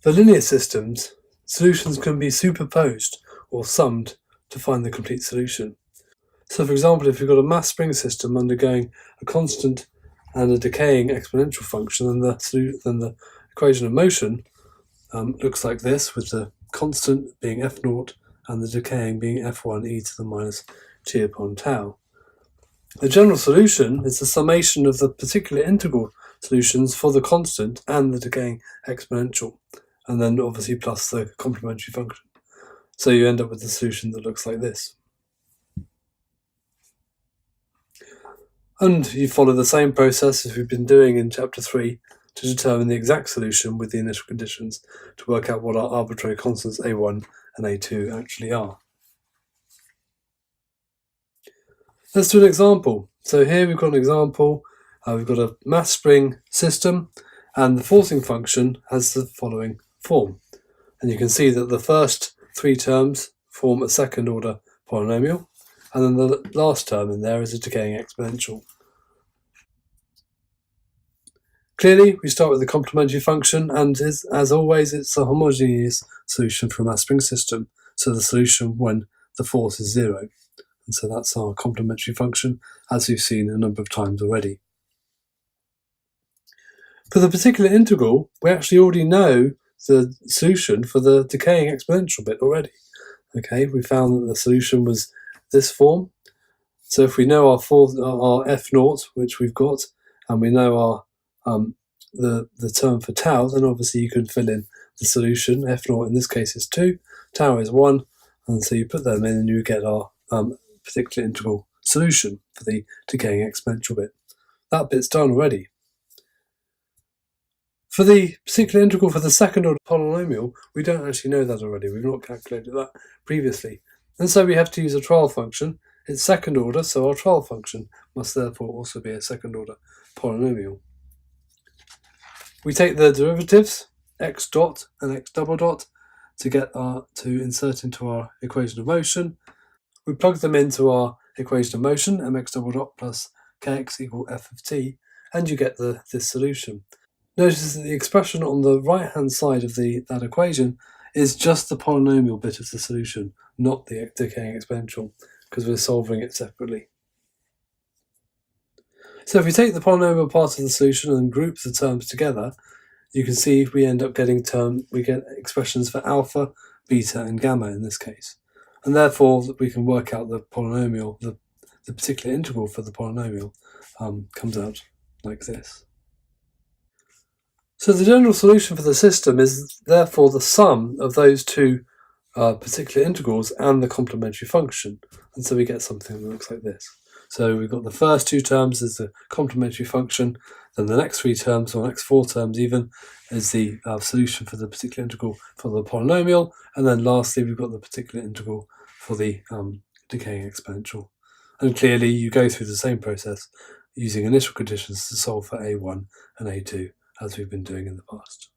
For linear systems, solutions can be superposed or summed to find the complete solution. So for example, if you've got a mass spring system undergoing a constant and a decaying exponential function, then the equation of motion looks like this, with the constant being f0 and the decaying being f1 e to the minus t upon tau. The general solution is the summation of the particular integral solutions for the constant and the decaying exponential, and then obviously plus the complementary function. So you end up with a solution that looks like this. And you follow the same process as we've been doing in chapter 3 to determine the exact solution with the initial conditions to work out what our arbitrary constants A1 and A2 actually are. Let's do an example. So here we've got an example. We've got a mass spring system, and the forcing function has the following form. And you can see that the first 3 terms form a second order polynomial, and then the last term in there is a decaying exponential. Clearly, we start with the complementary function, and as always, it's a homogeneous solution for a mass spring system. So the solution when the force is 0. And so that's our complementary function, as we've seen a number of times already. For the particular integral, we actually already know the solution for the decaying exponential bit already. Okay, we found that the solution was this form. So if we know our f0, which we've got, and we know our the term for tau, then obviously you can fill in the solution. f0 in this case is 2, tau is 1, and so you put them in and you get our particular integral solution for the decaying exponential bit. That bit's done already. For the particular integral for the second order polynomial, we don't actually know that already. We've not calculated that previously. And so we have to use a trial function. It's second order, so our trial function must therefore also be a second order polynomial. We take the derivatives, x dot and x double dot, to insert into our equation of motion. We plug them into our equation of motion, mx double dot plus kx equal f of t, and you get this solution. Notice that the expression on the right-hand side of that equation is just the polynomial bit of the solution, not the decaying exponential, because we're solving it separately. So if we take the polynomial part of the solution and group the terms together, you can see we end up getting we get expressions for alpha, beta, and gamma in this case. And therefore we can work out the polynomial, the particular integral for the polynomial comes out like this. So the general solution for the system is therefore the sum of those 2 particular integrals and the complementary function. And so we get something that looks like this. So we've got the first 2 terms as the complementary function, then the next 3 terms, or next 4 terms even, is the solution for the particular integral for the polynomial, and then lastly we've got the particular integral for the decaying exponential. And clearly you go through the same process using initial conditions to solve for A1 and A2 as we've been doing in the past.